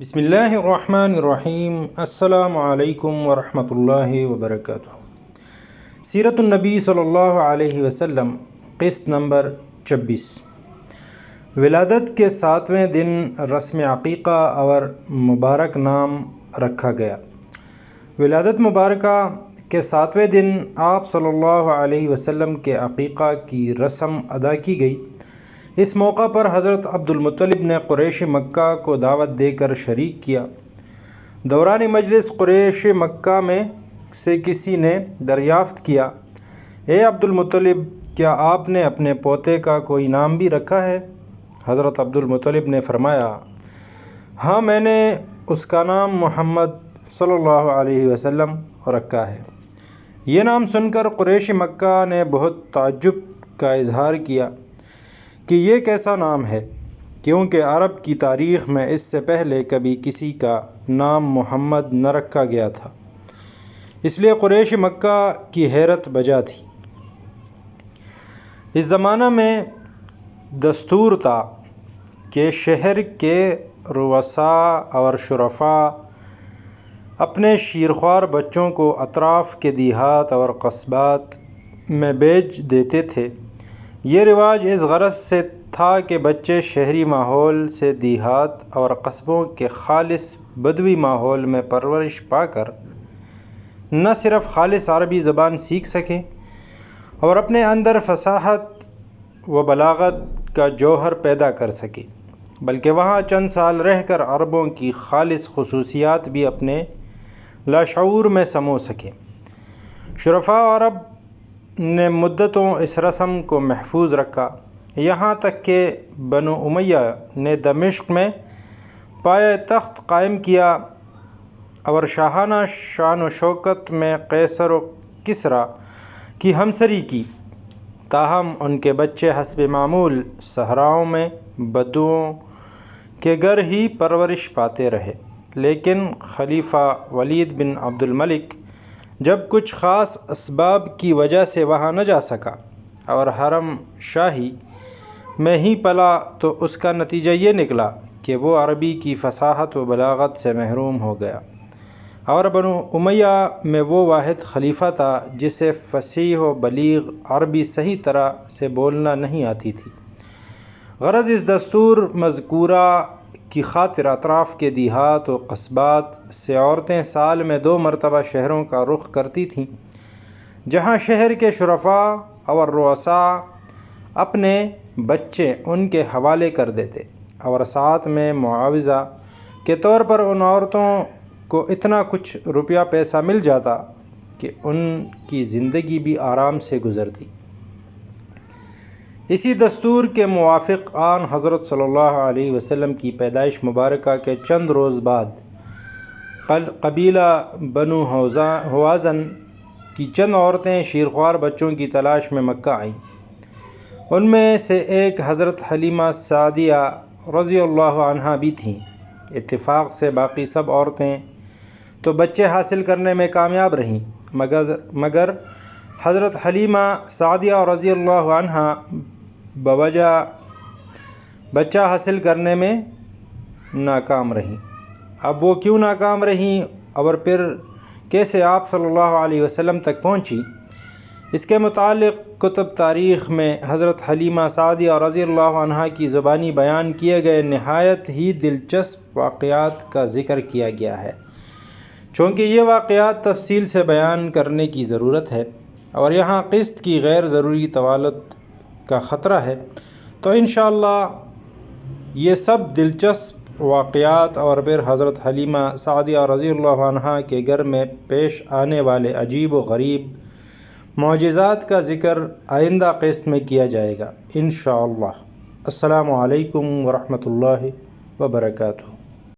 بسم اللہ الرحمن الرحیم۔ السلام علیکم ورحمۃ اللہ وبرکاتہ۔ سیرت النبی صلی اللہ علیہ وسلم، قسط نمبر 26۔ ولادت کے 7ویں دن رسم عقیقہ اور مبارک نام رکھا گیا۔ ولادت مبارکہ کے 7ویں دن آپ صلی اللہ علیہ وسلم کے عقیقہ کی رسم ادا کی گئی۔ اس موقع پر حضرت عبد المطلب نے قریش مکہ کو دعوت دے کر شریک کیا۔ دوران مجلس قریش مکہ میں سے کسی نے دریافت کیا، اے عبد المطلب، کیا آپ نے اپنے پوتے کا کوئی نام بھی رکھا ہے؟ حضرت عبد المطلب نے فرمایا، ہاں، میں نے اس کا نام محمد صلی اللہ علیہ وسلم رکھا ہے۔ یہ نام سن کر قریش مکہ نے بہت تعجب کا اظہار کیا کہ یہ کیسا نام ہے، کیونکہ عرب کی تاریخ میں اس سے پہلے کبھی کسی کا نام محمد نہ رکھا گیا تھا۔ اس لیے قریش مکہ کی حیرت بجا تھی۔ اس زمانہ میں دستور تھا کہ شہر کے رؤساء اور شرفاء اپنے شیرخوار بچوں کو اطراف کے دیہات اور قصبات میں بھیج دیتے تھے۔ یہ رواج اس غرض سے تھا کہ بچے شہری ماحول سے دیہات اور قصبوں کے خالص بدوی ماحول میں پرورش پا کر نہ صرف خالص عربی زبان سیکھ سکیں اور اپنے اندر فصاحت و بلاغت کا جوہر پیدا کر سکیں، بلکہ وہاں چند سال رہ کر عربوں کی خالص خصوصیات بھی اپنے لاشعور میں سمو سکیں۔ شرفاء عرب نے مدتوں اس رسم کو محفوظ رکھا، یہاں تک کہ بنو امیہ نے دمشق میں پایہ تخت قائم کیا اور شاہانہ شان و شوکت میں قیصر و کسریٰ کی ہمسری کی، تاہم ان کے بچے حسب معمول صحراؤں میں بدوؤں کے گھر ہی پرورش پاتے رہے۔ لیکن خلیفہ ولید بن عبد الملک جب کچھ خاص اسباب کی وجہ سے وہاں نہ جا سکا اور حرم شاہی میں ہی پلا، تو اس کا نتیجہ یہ نکلا کہ وہ عربی کی فصاحت و بلاغت سے محروم ہو گیا، اور بنو امیہ میں وہ واحد خلیفہ تھا جسے فصیح و بلیغ عربی صحیح طرح سے بولنا نہیں آتی تھی۔ غرض اس دستور مذکورہ کی خاطر اطراف کے دیہات و قصبات سے عورتیں سال میں 2 مرتبہ شہروں کا رخ کرتی تھیں، جہاں شہر کے شرفاء اور رؤساء اپنے بچے ان کے حوالے کر دیتے اور ساتھ میں معاوضہ کے طور پر ان عورتوں کو اتنا کچھ روپیہ پیسہ مل جاتا کہ ان کی زندگی بھی آرام سے گزرتی۔ اسی دستور کے موافق آن حضرت صلی اللہ علیہ وسلم کی پیدائش مبارکہ کے چند روز بعد قبیلہ بنو ہوازن کی چند عورتیں شیرخوار بچوں کی تلاش میں مکہ آئیں۔ ان میں سے ایک حضرت حلیمہ سعدیہ رضی اللہ عنہا بھی تھیں۔ اتفاق سے باقی سب عورتیں تو بچے حاصل کرنے میں کامیاب رہیں، مگر حضرت حلیمہ سعدیہ رضی اللہ عنہا بوجہ بچہ حاصل کرنے میں ناکام رہیں۔ اب وہ کیوں ناکام رہیں اور پھر کیسے آپ صلی اللہ علیہ وسلم تک پہنچی، اس کے متعلق کتب تاریخ میں حضرت حلیمہ سعدیہ رضی اللہ عنہا کی زبانی بیان کیے گئے نہایت ہی دلچسپ واقعات کا ذکر کیا گیا ہے۔ چونکہ یہ واقعات تفصیل سے بیان کرنے کی ضرورت ہے اور یہاں قسط کی غیر ضروری طوالت کا خطرہ ہے، تو انشاءاللہ یہ سب دلچسپ واقعات اور پھر حضرت حلیمہ سعدیہ رضی اللہ عنہا کے گھر میں پیش آنے والے عجیب و غریب معجزات کا ذکر آئندہ قسط میں کیا جائے گا انشاءاللہ۔ السلام علیکم ورحمۃ اللہ وبرکاتہ۔